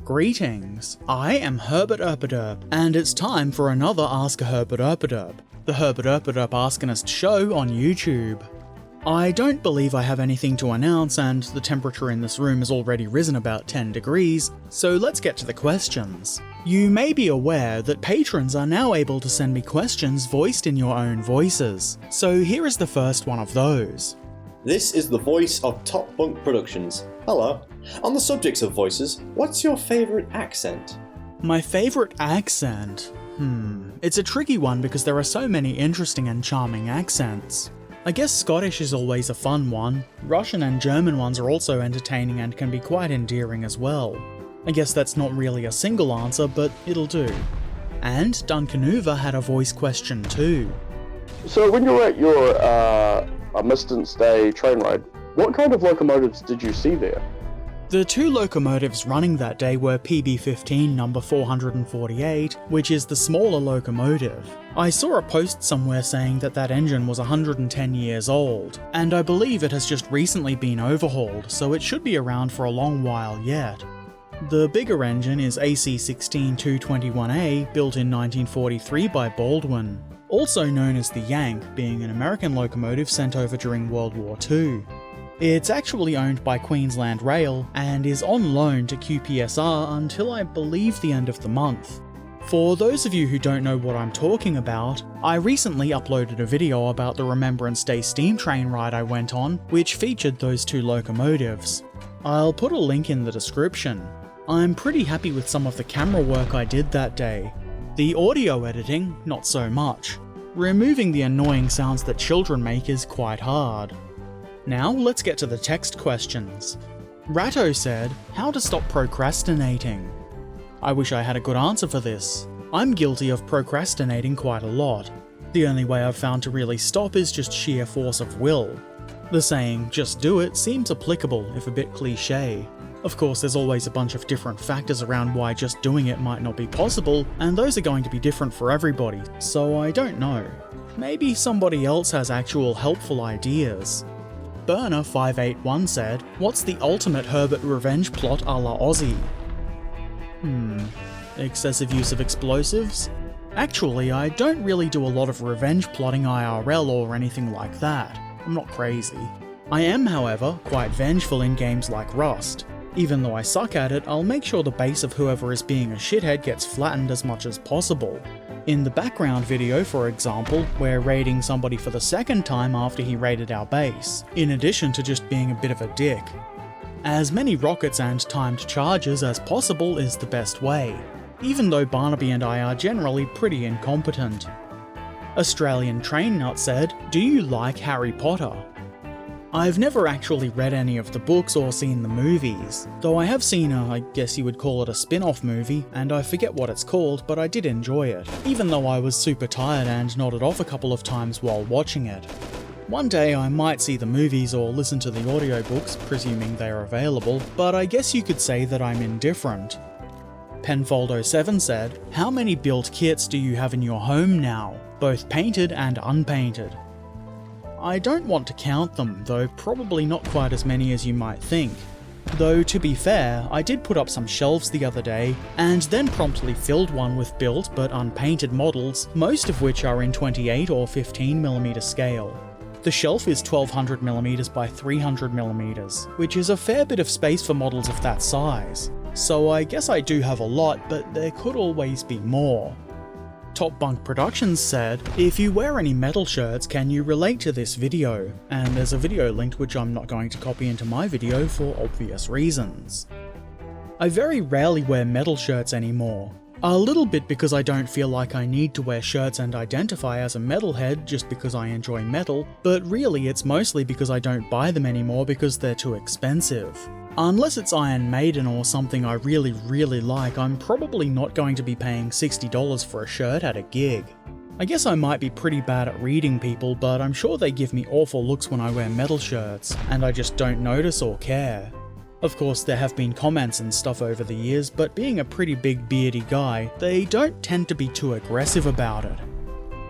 Greetings, I am Herbert Erpaderp, and it's time for another Ask Herbert Erpaderp, the Herbert Erpaderp Askinist show on YouTube. I don't believe I have anything to announce, and the temperature in this room has already risen about 10 degrees, so let's get to the questions. You may be aware that patrons are now able to send me questions voiced in your own voices, so here is the first one of those. This is the voice of Top Bunk Productions. Hello. On the subject of voices, what's your favourite accent? My favourite accent? It's a tricky one because there are so many interesting and charming accents. I guess Scottish is always a fun one. Russian and German ones are also entertaining and can be quite endearing as well. I guess that's not really a single answer, but it'll do. And Duncan Hoover had a voice question too. So when you were at your Armistice Day train ride, what kind of locomotives did you see there? The two locomotives running that day were PB15 number 448, which is the smaller locomotive. I saw a post somewhere saying that engine was 110 years old, and I believe it has just recently been overhauled, so it should be around for a long while yet. The bigger engine is AC16 221A, built in 1943 by Baldwin, also known as the Yank, being an American locomotive sent over during World War II. It's actually owned by Queensland Rail and is on loan to QPSR until I believe the end of the month. For those of you who don't know what I'm talking about, I recently uploaded a video about the Remembrance Day steam train ride I went on, which featured those two locomotives. I'll put a link in the description. I'm pretty happy with some of the camera work I did that day. The audio editing, not so much. Removing the annoying sounds that children make is quite hard. Now let's get to the text questions. Ratto said, how to stop procrastinating? I wish I had a good answer for this. I'm guilty of procrastinating quite a lot. The only way I've found to really stop is just sheer force of will. The saying, just do it, seems applicable if a bit cliché. Of course, there's always a bunch of different factors around why just doing it might not be possible, and those are going to be different for everybody, so I don't know. Maybe somebody else has actual helpful ideas. Burner581 said, what's the ultimate Herbert revenge plot a la Aussie? Excessive use of explosives? Actually, I don't really do a lot of revenge plotting IRL or anything like that. I'm not crazy. I am, however, quite vengeful in games like Rust. Even though I suck at it, I'll make sure the base of whoever is being a shithead gets flattened as much as possible. In the background video, for example, we're raiding somebody for the second time after he raided our base, in addition to just being a bit of a dick. As many rockets and timed charges as possible is the best way, even though Barnaby and I are generally pretty incompetent. Australian Train Nut said, do you like Harry Potter? I've never actually read any of the books or seen the movies, though I have seen I guess you would call it a spin-off movie, and I forget what it's called, but I did enjoy it, even though I was super tired and nodded off a couple of times while watching it. One day I might see the movies or listen to the audiobooks, presuming they are available, but I guess you could say that I'm indifferent. Penfold07 said, how many built kits do you have in your home now, both painted and unpainted? I don't want to count them, though probably not quite as many as you might think. Though to be fair, I did put up some shelves the other day, and then promptly filled one with built but unpainted models, most of which are in 28 or 15mm scale. The shelf is 1200mm by 300mm, which is a fair bit of space for models of that size. So I guess I do have a lot, but there could always be more. Top Bunk Productions said, if you wear any metal shirts, can you relate to this video? And there's a video linked which I'm not going to copy into my video for obvious reasons. I very rarely wear metal shirts anymore. A little bit because I don't feel like I need to wear shirts and identify as a metalhead just because I enjoy metal, but really it's mostly because I don't buy them anymore because they're too expensive. Unless it's Iron Maiden or something I really like, I'm probably not going to be paying $60 for a shirt at a gig. I guess I might be pretty bad at reading people, but I'm sure they give me awful looks when I wear metal shirts, and I just don't notice or care. Of course, there have been comments and stuff over the years, but being a pretty big beardy guy, they don't tend to be too aggressive about it.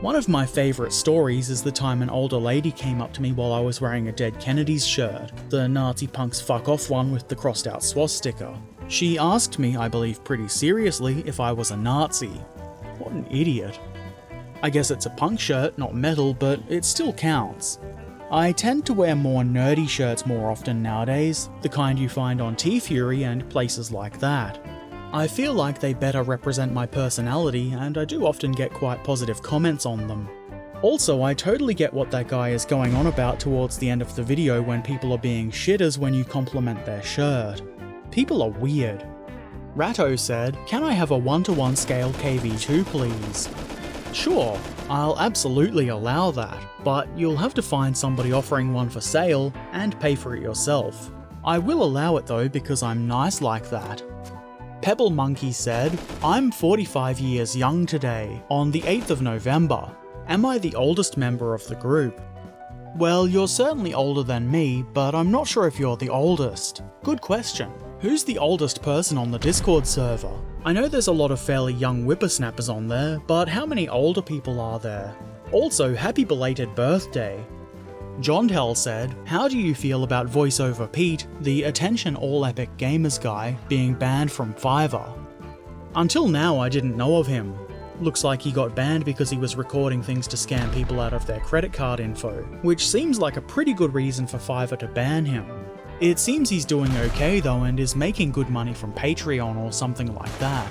One of my favourite stories is the time an older lady came up to me while I was wearing a Dead Kennedys shirt, the Nazi punks fuck off one with the crossed out swastika. She asked me, I believe pretty seriously, if I was a Nazi. What an idiot. I guess it's a punk shirt, not metal, but it still counts. I tend to wear more nerdy shirts more often nowadays, the kind you find on T-Fury and places like that. I feel like they better represent my personality, and I do often get quite positive comments on them. Also, I totally get what that guy is going on about towards the end of the video when people are being shitters when you compliment their shirt. People are weird. Ratto said, "Can I have a 1-to-1 scale KV2 please?" Sure, I'll absolutely allow that, but you'll have to find somebody offering one for sale and pay for it yourself. I will allow it though because I'm nice like that. Pebble Monkey said, "I'm 45 years young today, on the 8th of November. Am I the oldest member of the group?" Well, you're certainly older than me, but I'm not sure if you're the oldest. Good question. Who's the oldest person on the Discord server? I know there's a lot of fairly young whippersnappers on there, but how many older people are there? Also, happy belated birthday. John Tell said, "How do you feel about VoiceOver Pete, the attention all epic gamers guy, being banned from Fiverr?" Until now I didn't know of him. Looks like he got banned because he was recording things to scam people out of their credit card info, which seems like a pretty good reason for Fiverr to ban him. It seems he's doing okay though and is making good money from Patreon or something like that.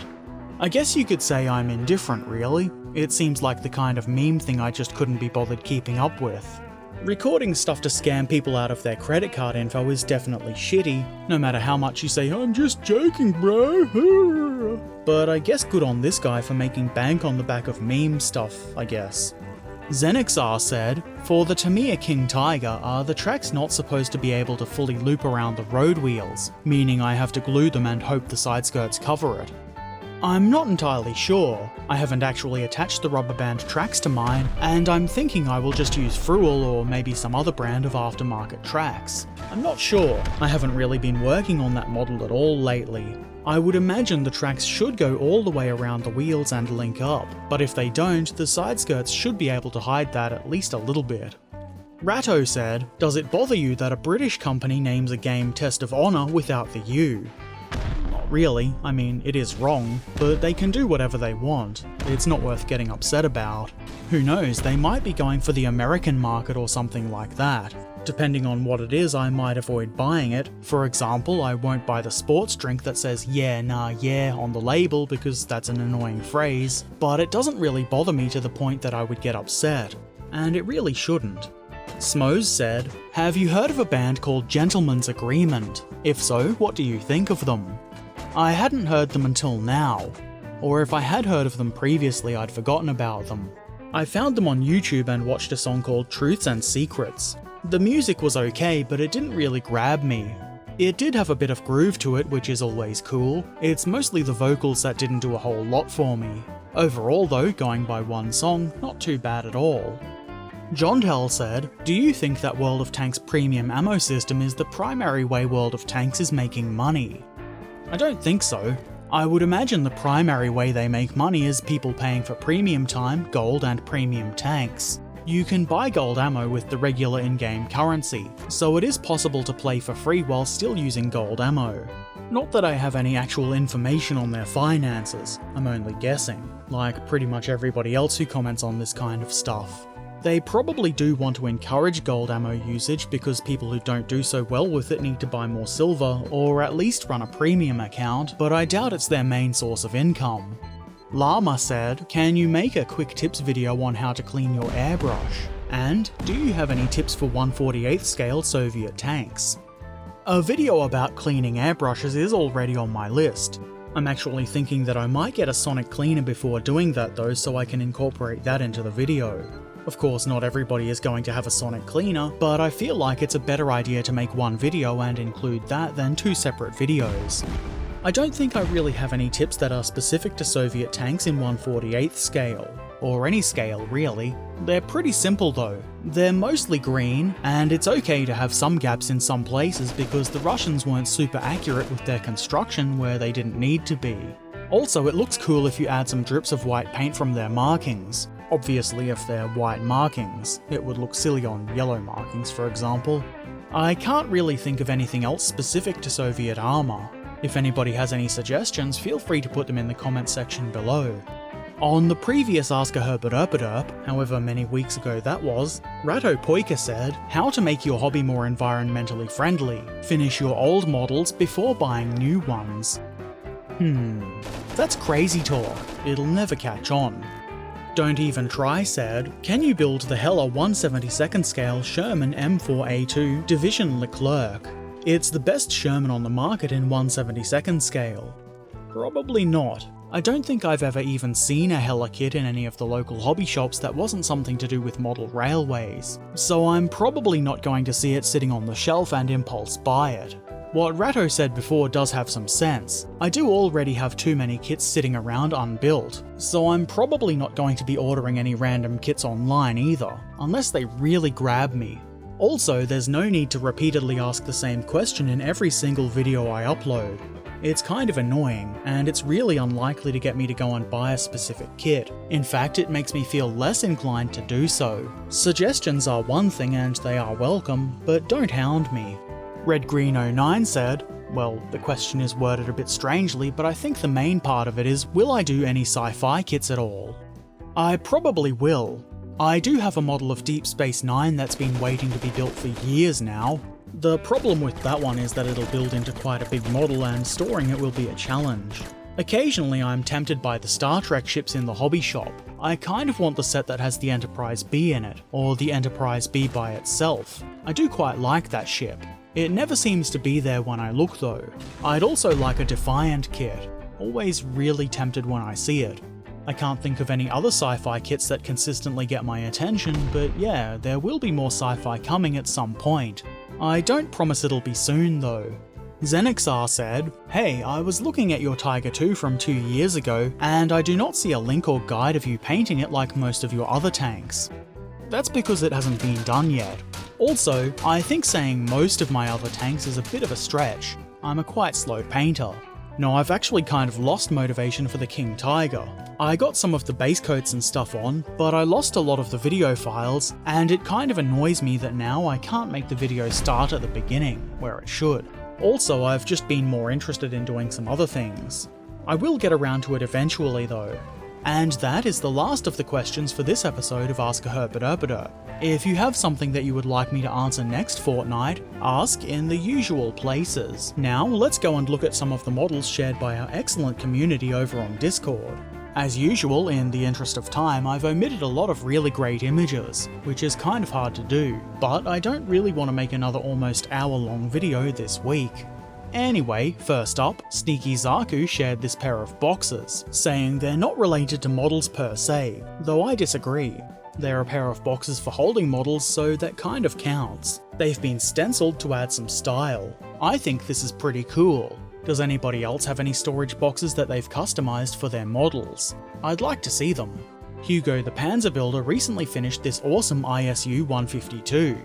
I guess you could say I'm indifferent really. It seems like the kind of meme thing I just couldn't be bothered keeping up with. Recording stuff to scam people out of their credit card info is definitely shitty, no matter how much you say, "I'm just joking, bro." But I guess good on this guy for making bank on the back of meme stuff, I guess. Zenixar said, "For the Tamiya King Tiger, are the tracks not supposed to be able to fully loop around the road wheels, meaning I have to glue them and hope the side skirts cover it?" I'm not entirely sure. I haven't actually attached the rubber band tracks to mine, and I'm thinking I will just use Frual or maybe some other brand of aftermarket tracks. I'm not sure. I haven't really been working on that model at all lately. I would imagine the tracks should go all the way around the wheels and link up, but if they don't, the side skirts should be able to hide that at least a little bit. Ratto said, "Does it bother you that a British company names a game Test of Honor without the U?" Not really, I mean, it is wrong, but they can do whatever they want. It's not worth getting upset about. Who knows, they might be going for the American market or something like that. Depending on what it is, I might avoid buying it. For example, I won't buy the sports drink that says "yeah, nah, yeah" on the label because that's an annoying phrase, but it doesn't really bother me to the point that I would get upset. And it really shouldn't. Smoes said, "Have you heard of a band called Gentleman's Agreement? If so, what do you think of them?" I hadn't heard them until now. Or if I had heard of them previously, I'd forgotten about them. I found them on YouTube and watched a song called Truths and Secrets. The music was okay, but it didn't really grab me. It did have a bit of groove to it, which is always cool. It's mostly the vocals that didn't do a whole lot for me. Overall though, going by one song, not too bad at all. John Tell said, "Do you think that World of Tanks' premium ammo system is the primary way World of Tanks is making money?" I don't think so. I would imagine the primary way they make money is people paying for premium time, gold, and premium tanks. You can buy gold ammo with the regular in-game currency, so it is possible to play for free while still using gold ammo. Not that I have any actual information on their finances, I'm only guessing, like pretty much everybody else who comments on this kind of stuff. They probably do want to encourage gold ammo usage because people who don't do so well with it need to buy more silver, or at least run a premium account, but I doubt it's their main source of income. Llama said, "Can you make a quick tips video on how to clean your airbrush? And do you have any tips for 1/48 scale Soviet tanks?" A video about cleaning airbrushes is already on my list. I'm actually thinking that I might get a sonic cleaner before doing that though, so I can incorporate that into the video. Of course, not everybody is going to have a sonic cleaner, but I feel like it's a better idea to make one video and include that than two separate videos. I don't think I really have any tips that are specific to Soviet tanks in 1/48 scale, or any scale really. They're pretty simple though. They're mostly green, and it's okay to have some gaps in some places because the Russians weren't super accurate with their construction where they didn't need to be. Also, it looks cool if you add some drips of white paint from their markings. Obviously, if they're white markings, it would look silly on yellow markings, for example. I can't really think of anything else specific to Soviet armor. If anybody has any suggestions, feel free to put them in the comment section below. On the previous Ask a Herbert Erpaderp, however many weeks ago that was, Ratto Poika said, how to make your hobby more environmentally friendly. Finish your old models before buying new ones. That's crazy talk. It'll never catch on. Don't Even Try said, can you build the Heller 1/72nd scale Sherman M4A2 Division Leclerc? It's the best Sherman on the market in 1/72nd scale. Probably not. I don't think I've ever even seen a Heller kit in any of the local hobby shops that wasn't something to do with model railways, so I'm probably not going to see it sitting on the shelf and impulse buy it. What Ratto said before does have some sense. I do already have too many kits sitting around unbuilt, so I'm probably not going to be ordering any random kits online either, unless they really grab me. Also, there's no need to repeatedly ask the same question in every single video I upload. It's kind of annoying, and it's really unlikely to get me to go and buy a specific kit. In fact, it makes me feel less inclined to do so. Suggestions are one thing and they are welcome, but don't hound me. RedGreen09 said, well, the question is worded a bit strangely, but I think the main part of it is, will I do any sci-fi kits at all? I probably will. I do have a model of Deep Space Nine that's been waiting to be built for years now. The problem with that one is that it'll build into quite a big model and storing it will be a challenge. Occasionally I'm tempted by the Star Trek ships in the hobby shop. I kind of want the set that has the Enterprise B in it, or the Enterprise B by itself. I do quite like that ship. It never seems to be there when I look though. I'd also like a Defiant kit. Always really tempted when I see it. I can't think of any other sci-fi kits that consistently get my attention, but yeah, there will be more sci-fi coming at some point. I don't promise it'll be soon though. Zenixar said, hey, I was looking at your Tiger 2 from 2 years ago, and I do not see a link or guide of you painting it like most of your other tanks. That's because it hasn't been done yet. Also, I think saying most of my other tanks is a bit of a stretch. I'm a quite slow painter. No, I've actually kind of lost motivation for the King Tiger. I got some of the base coats and stuff on, but I lost a lot of the video files, and it kind of annoys me that now I can't make the video start at the beginning, where it should. Also, I've just been more interested in doing some other things. I will get around to it eventually though. And that is the last of the questions for this episode of Ask a Herbert Erpaderp. If you have something that you would like me to answer next fortnight, ask in the usual places. Now, let's go and look at some of the models shared by our excellent community over on Discord. As usual, in the interest of time, I've omitted a lot of really great images, which is kind of hard to do, but I don't really want to make another almost hour-long video this week. Anyway, first up, Sneaky Zaku shared this pair of boxes, saying they're not related to models per se, though I disagree. They're a pair of boxes for holding models, so that kind of counts. They've been stenciled to add some style. I think this is pretty cool. Does anybody else have any storage boxes that they've customized for their models? I'd like to see them. Hugo the Panzer Builder recently finished this awesome ISU 152.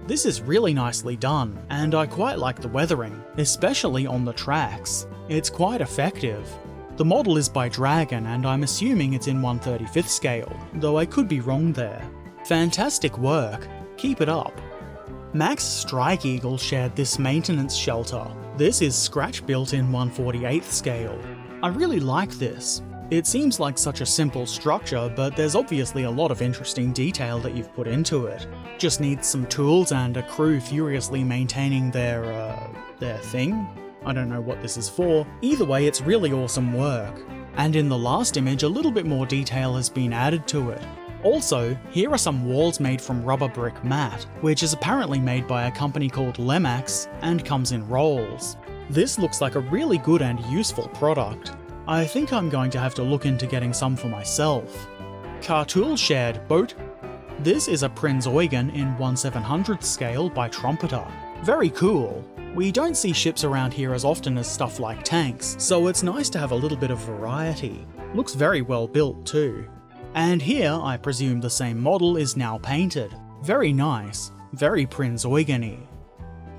This is really nicely done, and I quite like the weathering, especially on the tracks. It's quite effective. The model is by Dragon, and I'm assuming it's in 1/35th scale, though I could be wrong there. Fantastic work, keep it up. Max Strike Eagle shared this maintenance shelter. This is scratch built in 1/48th scale. I really like this. It seems like such a simple structure, but there's obviously a lot of interesting detail that you've put into it. Just needs some tools and a crew furiously maintaining their thing? I don't know what this is for. Either way, it's really awesome work. And in the last image, a little bit more detail has been added to it. Also, here are some walls made from rubber brick mat, which is apparently made by a company called Lemax and comes in rolls. This looks like a really good and useful product. I think I'm going to have to look into getting some for myself. Cartool shared Boat. This is a Prinz Eugen in 1/700th scale by Trumpeter. Very cool. We don't see ships around here as often as stuff like tanks, so it's nice to have a little bit of variety. Looks very well built too. And here, I presume the same model is now painted. Very nice. Very Prinz Eugen-y.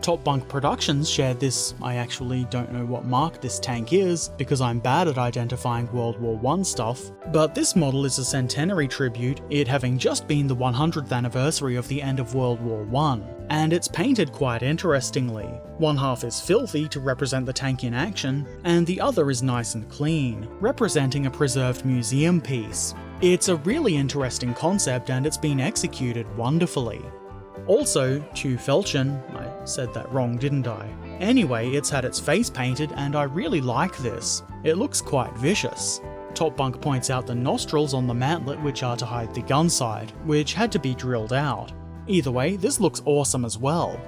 Top Bunk Productions shared this. I actually don't know what mark this tank is, because I'm bad at identifying World War I stuff, but this model is a centenary tribute, it having just been the 100th anniversary of the end of World War I, and it's painted quite interestingly. One half is filthy to represent the tank in action, and the other is nice and clean, representing a preserved museum piece. It's a really interesting concept and it's been executed wonderfully. Also, Tu Felchen, I said that wrong didn't I? Anyway, it's had its face painted and I really like this. It looks quite vicious. Top Bunk points out the nostrils on the mantlet which are to hide the gun sight, which had to be drilled out. Either way, this looks awesome as well.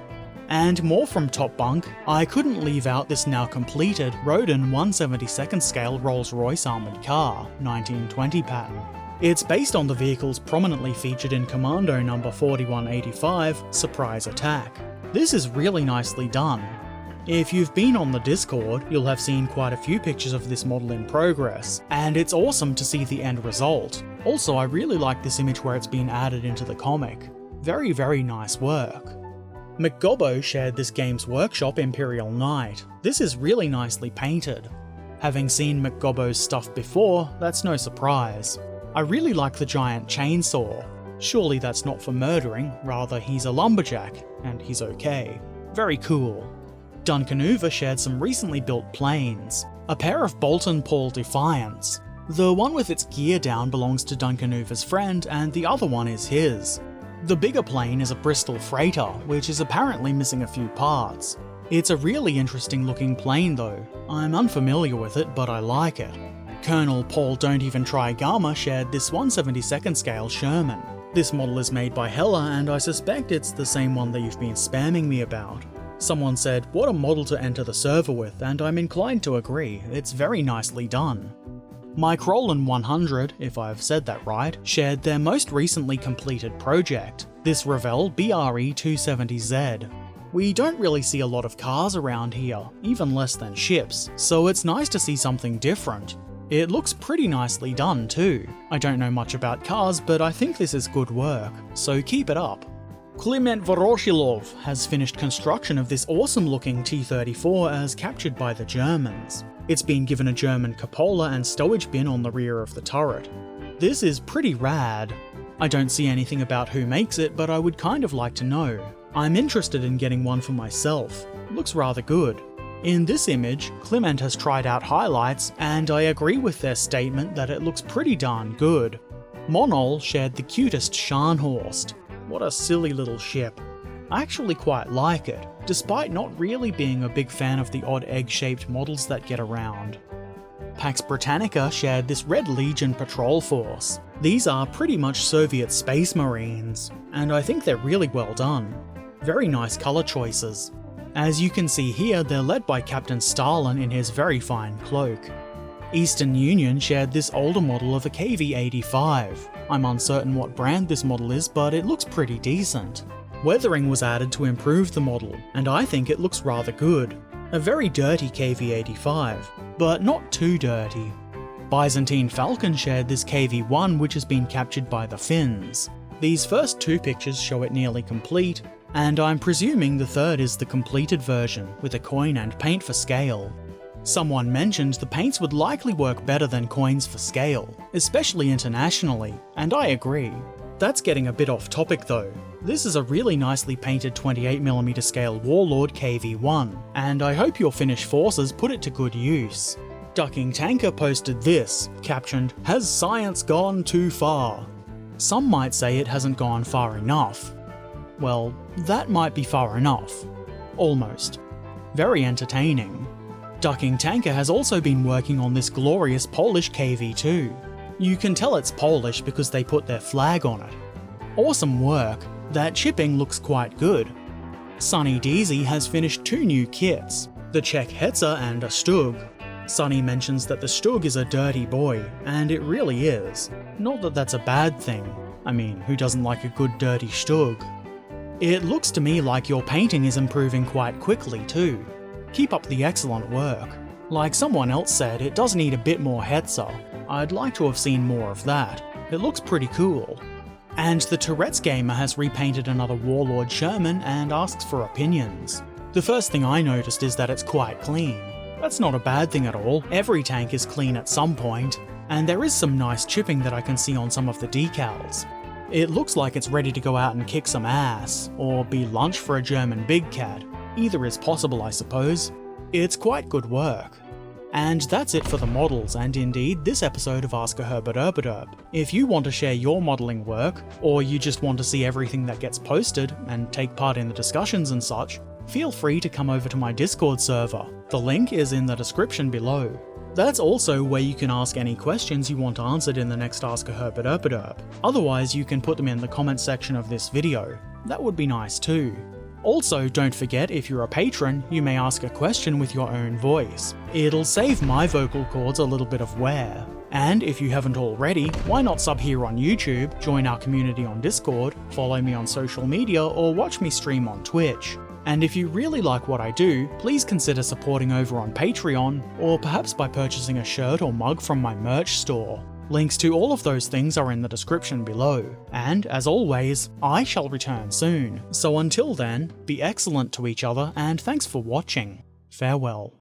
And more from Top Bunk, I couldn't leave out this now completed Rodin 1/72nd scale Rolls-Royce armoured car, 1920 pattern. It's based on the vehicles prominently featured in Commando number 4185, Surprise Attack. This is really nicely done. If you've been on the Discord, you'll have seen quite a few pictures of this model in progress, and it's awesome to see the end result. Also, I really like this image where it's been added into the comic. Very, very nice work. McGobbo shared this Games Workshop Imperial Knight. This is really nicely painted. Having seen McGobbo's stuff before, that's no surprise. I really like the giant chainsaw. Surely that's not for murdering, rather he's a lumberjack, and he's okay. Very cool. Duncanuva shared some recently built planes. A pair of Bolton Paul Defiants. The one with its gear down belongs to Duncanuva's friend, and the other one is his. The bigger plane is a Bristol freighter, which is apparently missing a few parts. It's a really interesting looking plane though. I'm unfamiliar with it, but I like it. Colonel Paul Don't Even Try Gamma shared this 1/72nd scale Sherman. This model is made by Hella and I suspect it's the same one that you've been spamming me about. Someone said, what a model to enter the server with, and I'm inclined to agree, it's very nicely done. Mike Roland 100, if I've said that right, shared their most recently completed project, this Revell BRE 270Z. We don't really see a lot of cars around here, even less than ships, so it's nice to see something different. It looks pretty nicely done too. I don't know much about cars, but I think this is good work, so keep it up. Kliment Voroshilov has finished construction of this awesome looking T-34 as captured by the Germans. It's been given a German cupola and stowage bin on the rear of the turret. This is pretty rad. I don't see anything about who makes it, but I would kind of like to know. I'm interested in getting one for myself. It looks rather good. In this image, Clement has tried out highlights, and I agree with their statement that it looks pretty darn good. Monol shared the cutest Scharnhorst. What a silly little ship. I actually quite like it, despite not really being a big fan of the odd egg-shaped models that get around. Pax Britannica shared this Red Legion patrol force. These are pretty much Soviet Space Marines, and I think they're really well done. Very nice colour choices. As you can see here, they're led by Captain Stalin in his very fine cloak. Eastern Union shared this older model of a KV-85. I'm uncertain what brand this model is, but it looks pretty decent. Weathering was added to improve the model, and I think it looks rather good. A very dirty KV-85, but not too dirty. Byzantine Falcon shared this KV-1 which has been captured by the Finns. These first two pictures show it nearly complete, and I'm presuming the third is the completed version, with a coin and paint for scale. Someone mentioned the paints would likely work better than coins for scale, especially internationally, and I agree. That's getting a bit off topic though. This is a really nicely painted 28mm scale Warlord KV-1, and I hope your Finnish forces put it to good use. Ducking Tanker posted this, captioned, "Has science gone too far?" Some might say it hasn't gone far enough. Well, that might be far enough. Almost. Very entertaining. Ducking Tanker has also been working on this glorious Polish KV-2. You can tell it's Polish because they put their flag on it. Awesome work. That chipping looks quite good. Sunny Deasy has finished two new kits, the Czech Hetzer and a Stug. Sunny mentions that the Stug is a dirty boy, and it really is. Not that that's a bad thing. I mean, who doesn't like a good dirty Stug? It looks to me like your painting is improving quite quickly too. Keep up the excellent work. Like someone else said, it does need a bit more Hetzer. I'd like to have seen more of that. It looks pretty cool. And the Tourette's Gamer has repainted another Warlord Sherman and asks for opinions. The first thing I noticed is that it's quite clean. That's not a bad thing at all, every tank is clean at some point, and there is some nice chipping that I can see on some of the decals. It looks like it's ready to go out and kick some ass, or be lunch for a German big cat. Either is possible, I suppose. It's quite good work. And that's it for the models, and indeed this episode of Ask a Herbert Erpaderp. If you want to share your modelling work, or you just want to see everything that gets posted and take part in the discussions and such, feel free to come over to my Discord server. The link is in the description below. That's also where you can ask any questions you want answered in the next Ask a Herbert Erpaderp. Otherwise, you can put them in the comment section of this video. That would be nice too. Also, don't forget, if you're a patron, you may ask a question with your own voice. It'll save my vocal cords a little bit of wear. And if you haven't already, why not sub here on YouTube, join our community on Discord, follow me on social media, or watch me stream on Twitch. And if you really like what I do, please consider supporting over on Patreon, or perhaps by purchasing a shirt or mug from my merch store. Links to all of those things are in the description below. And, as always, I shall return soon. So until then, be excellent to each other, and thanks for watching. Farewell.